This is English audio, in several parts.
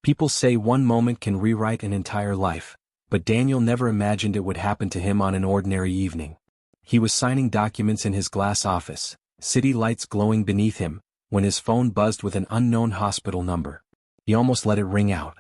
People say one moment can rewrite an entire life, but Daniel never imagined it would happen to him on an ordinary evening. He was signing documents in his glass office, city lights glowing beneath him, when his phone buzzed with an unknown hospital number. He almost let it ring out.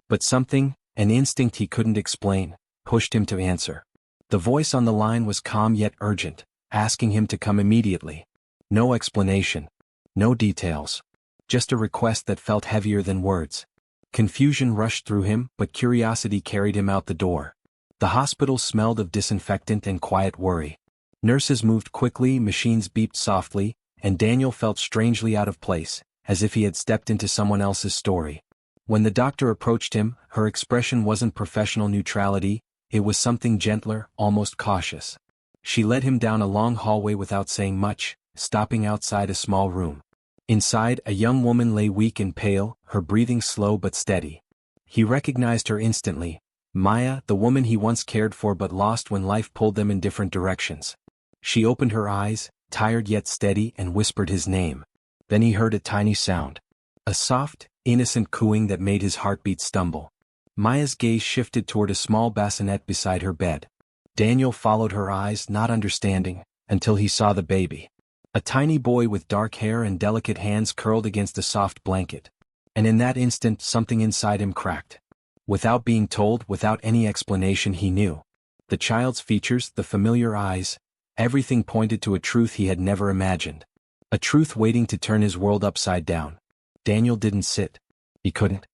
But something, an instinct he couldn't explain, pushed him to answer. The voice on the line was calm yet urgent, asking him to come immediately. No explanation. No details. Just a request that felt heavier than words. Confusion rushed through him, but curiosity carried him out the door. The hospital smelled of disinfectant and quiet worry. Nurses moved quickly, machines beeped softly, and Daniel felt strangely out of place, as if he had stepped into someone else's story. When the doctor approached him, her expression wasn't professional neutrality, it was something gentler, almost cautious. She led him down a long hallway without saying much, stopping outside a small room. Inside, a young woman lay weak and pale, her breathing slow but steady. He recognized her instantly, Maya, the woman he once cared for but lost when life pulled them in different directions. She opened her eyes, tired yet steady, and whispered his name. Then he heard a tiny sound. A soft, innocent cooing that made his heartbeat stumble. Maya's gaze shifted toward a small bassinet beside her bed. Daniel followed her eyes, not understanding, until he saw the baby. A tiny boy with dark hair and delicate hands curled against a soft blanket. And in that instant something inside him cracked. Without being told, without any explanation, he knew. The child's features, the familiar eyes, everything pointed to a truth he had never imagined. A truth waiting to turn his world upside down. Daniel didn't sit. He couldn't.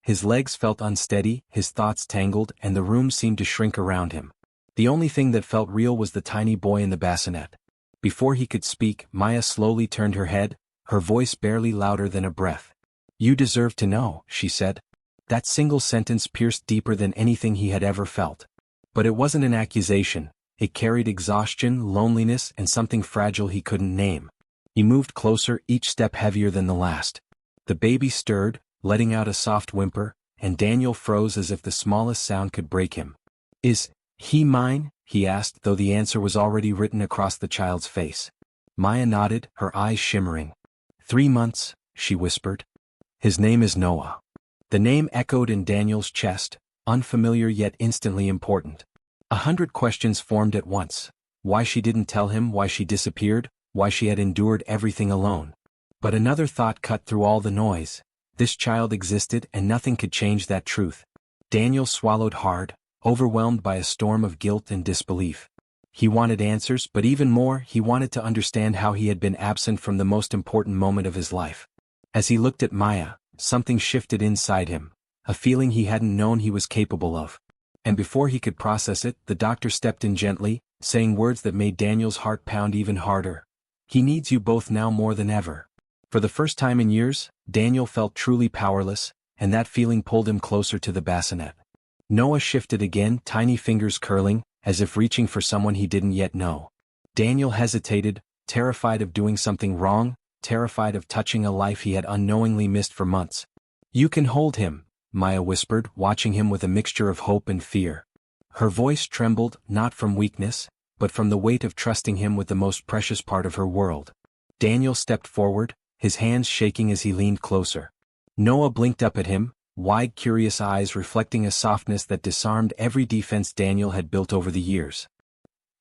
His legs felt unsteady, his thoughts tangled, and the room seemed to shrink around him. The only thing that felt real was the tiny boy in the bassinet. Before he could speak, Maya slowly turned her head, her voice barely louder than a breath. "You deserve to know," she said. That single sentence pierced deeper than anything he had ever felt. But it wasn't an accusation, it carried exhaustion, loneliness, and something fragile he couldn't name. He moved closer, each step heavier than the last. The baby stirred, letting out a soft whimper, and Daniel froze as if the smallest sound could break him. "Is he mine?" he asked, though the answer was already written across the child's face. Maya nodded, her eyes shimmering. 3 months, she whispered. "His name is Noah." The name echoed in Daniel's chest, unfamiliar yet instantly important. 100 questions formed at once. Why she didn't tell him, why she disappeared, why she had endured everything alone. But another thought cut through all the noise. This child existed and nothing could change that truth. Daniel swallowed hard, overwhelmed by a storm of guilt and disbelief. He wanted answers, but even more, he wanted to understand how he had been absent from the most important moment of his life. As he looked at Maya, something shifted inside him, a feeling he hadn't known he was capable of. And before he could process it, the doctor stepped in gently, saying words that made Daniel's heart pound even harder. "He needs you both now more than ever." For the first time in years, Daniel felt truly powerless, and that feeling pulled him closer to the bassinet. Noah shifted again, tiny fingers curling, as if reaching for someone he didn't yet know. Daniel hesitated, terrified of doing something wrong, terrified of touching a life he had unknowingly missed for months. "You can hold him," Maya whispered, watching him with a mixture of hope and fear. Her voice trembled, not from weakness, but from the weight of trusting him with the most precious part of her world. Daniel stepped forward, his hands shaking as he leaned closer. Noah blinked up at him, wide curious eyes reflecting a softness that disarmed every defense Daniel had built over the years.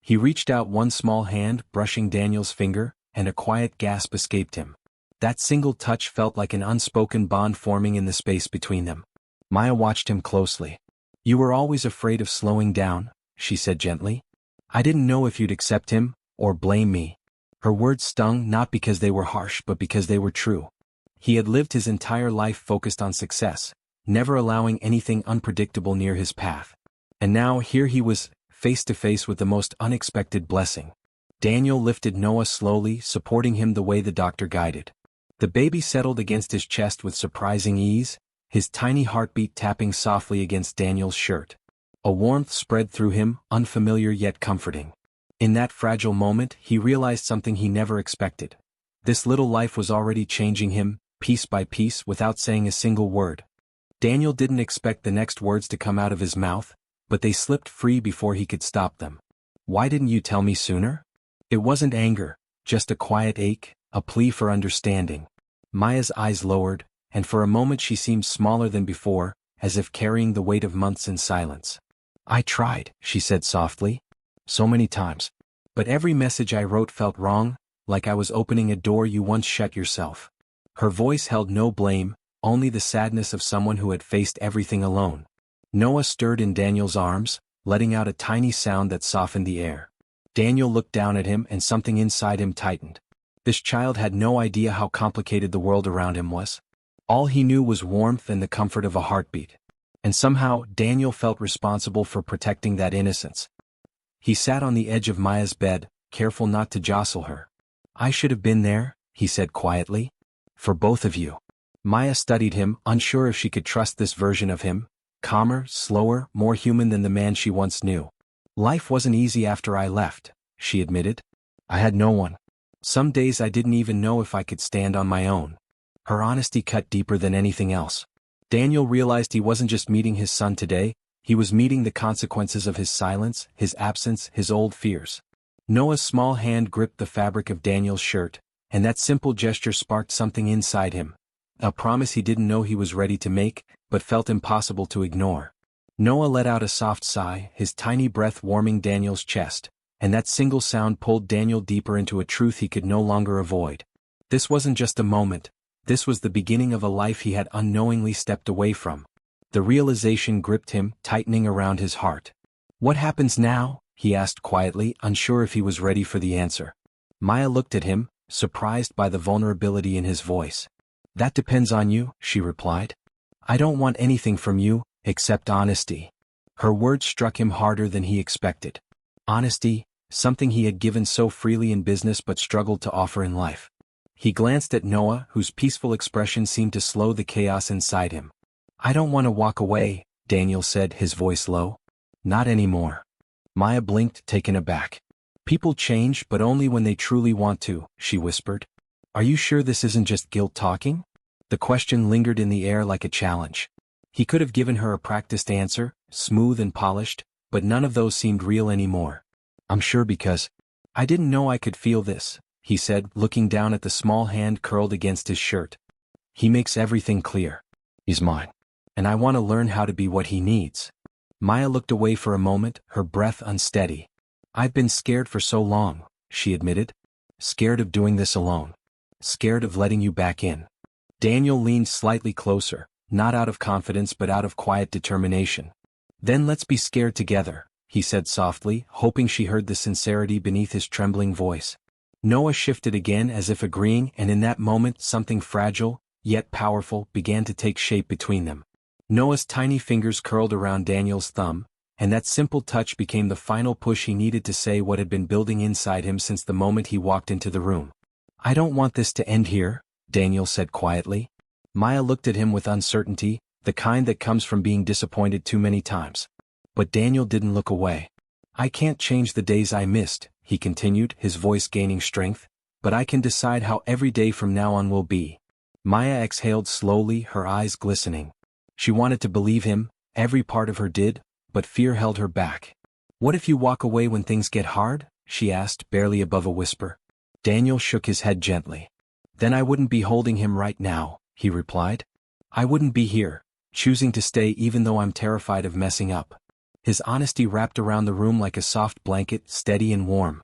He reached out one small hand, brushing Daniel's finger, and a quiet gasp escaped him. That single touch felt like an unspoken bond forming in the space between them. Maya watched him closely. "You were always afraid of slowing down," she said gently. "I didn't know if you'd accept him, or blame me." Her words stung not because they were harsh but because they were true. He had lived his entire life focused on success, never allowing anything unpredictable near his path. And now here he was, face to face with the most unexpected blessing. Daniel lifted Noah slowly, supporting him the way the doctor guided. The baby settled against his chest with surprising ease, his tiny heartbeat tapping softly against Daniel's shirt. A warmth spread through him, unfamiliar yet comforting. In that fragile moment, he realized something he never expected. This little life was already changing him, piece by piece, without saying a single word. Daniel didn't expect the next words to come out of his mouth, but they slipped free before he could stop them. "Why didn't you tell me sooner?" It wasn't anger, just a quiet ache, a plea for understanding. Maya's eyes lowered, and for a moment she seemed smaller than before, as if carrying the weight of months in silence. "I tried," she said softly. "So many times. But every message I wrote felt wrong, like I was opening a door you once shut yourself." Her voice held no blame, only the sadness of someone who had faced everything alone. Noah stirred in Daniel's arms, letting out a tiny sound that softened the air. Daniel looked down at him and something inside him tightened. This child had no idea how complicated the world around him was. All he knew was warmth and the comfort of a heartbeat. And somehow, Daniel felt responsible for protecting that innocence. He sat on the edge of Maya's bed, careful not to jostle her. "I should have been there," he said quietly. "For both of you." Maya studied him, unsure if she could trust this version of him, calmer, slower, more human than the man she once knew. "Life wasn't easy after I left," she admitted. "I had no one. Some days I didn't even know if I could stand on my own." Her honesty cut deeper than anything else. Daniel realized he wasn't just meeting his son today, he was meeting the consequences of his silence, his absence, his old fears. Noah's small hand gripped the fabric of Daniel's shirt, and that simple gesture sparked something inside him. A promise he didn't know he was ready to make, but felt impossible to ignore. Noah let out a soft sigh, his tiny breath warming Daniel's chest, and that single sound pulled Daniel deeper into a truth he could no longer avoid. This wasn't just a moment, this was the beginning of a life he had unknowingly stepped away from. The realization gripped him, tightening around his heart. "What happens now?" he asked quietly, unsure if he was ready for the answer. Maya looked at him, surprised by the vulnerability in his voice. "That depends on you," she replied. "I don't want anything from you, except honesty." Her words struck him harder than he expected. Honesty, something he had given so freely in business but struggled to offer in life. He glanced at Noah, whose peaceful expression seemed to slow the chaos inside him. "I don't want to walk away," Daniel said, his voice low. "Not anymore." Maya blinked, taken aback. "People change, but only when they truly want to," she whispered. "Are you sure this isn't just guilt talking?" The question lingered in the air like a challenge. He could have given her a practiced answer, smooth and polished, but none of those seemed real anymore. "I'm sure because I didn't know I could feel this," he said, looking down at the small hand curled against his shirt. "He makes everything clear. He's mine. And I want to learn how to be what he needs." Maya looked away for a moment, her breath unsteady. "I've been scared for so long," she admitted. "Scared of doing this alone. Scared of letting you back in." Daniel leaned slightly closer, not out of confidence but out of quiet determination. "Then let's be scared together," he said softly, hoping she heard the sincerity beneath his trembling voice. Noah shifted again as if agreeing, and in that moment something fragile, yet powerful, began to take shape between them. Noah's tiny fingers curled around Daniel's thumb, and that simple touch became the final push he needed to say what had been building inside him since the moment he walked into the room. "I don't want this to end here," Daniel said quietly. Maya looked at him with uncertainty, the kind that comes from being disappointed too many times. But Daniel didn't look away. "I can't change the days I missed," he continued, his voice gaining strength, "but I can decide how every day from now on will be." Maya exhaled slowly, her eyes glistening. She wanted to believe him, every part of her did, but fear held her back. "What if you walk away when things get hard?" she asked, barely above a whisper. Daniel shook his head gently. "Then I wouldn't be holding him right now," he replied. "I wouldn't be here, choosing to stay even though I'm terrified of messing up." His honesty wrapped around the room like a soft blanket, steady and warm.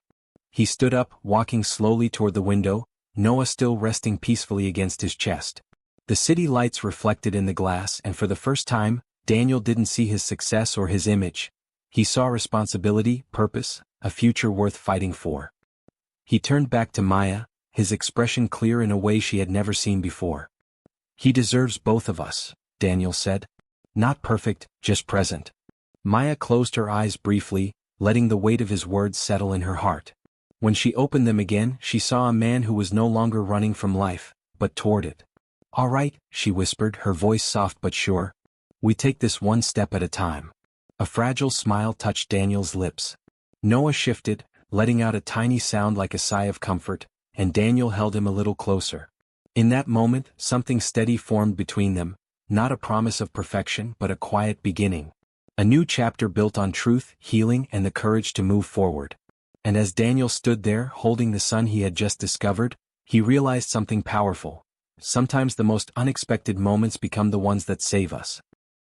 He stood up, walking slowly toward the window, Noah still resting peacefully against his chest. The city lights reflected in the glass, and for the first time, Daniel didn't see his success or his image. He saw responsibility, purpose, a future worth fighting for. He turned back to Maya, his expression clear in a way she had never seen before. "He deserves both of us," Daniel said. "Not perfect, just present." Maya closed her eyes briefly, letting the weight of his words settle in her heart. When she opened them again, she saw a man who was no longer running from life, but toward it. "All right," she whispered, her voice soft but sure. "We take this one step at a time." A fragile smile touched Daniel's lips. Noah shifted, letting out a tiny sound like a sigh of comfort, and Daniel held him a little closer. In that moment, something steady formed between them, not a promise of perfection but a quiet beginning. A new chapter built on truth, healing, and the courage to move forward. And as Daniel stood there, holding the son he had just discovered, he realized something powerful. sometimes the most unexpected moments become the ones that save us.